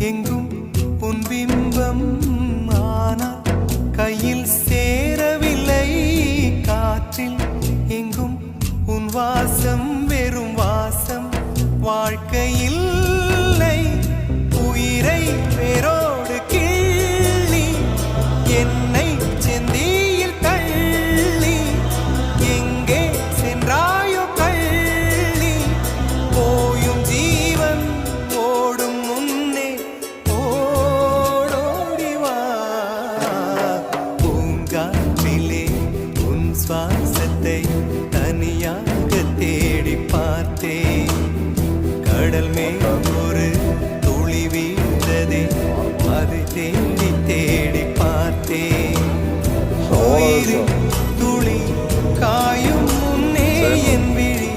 எங்கும் உன் பிம்பம் ஆனால் கையில் சேரவில்லை காற்றில் எங்கும் உன் வாசம் வெறும் வாசம் வாழ்க்கையில் உயிரை வேரோடு கிள்ளி என்னை செந்தியில் தள்ளி எங்கே சென்றாயோ கள்ளி போயும் ஜீவன் ஓடும் முன்னே ஓடோடிவா பூங்காற்றிலே உன் சுவாசத்தை தனியாக தேடி பார்த்தேன் கடல் மேல் ஒரு துளி வீழ்ந்ததே அதை தேடி தேடி பார்த்தேன் உயிரின் துளி காயும் முன்னே என் விழி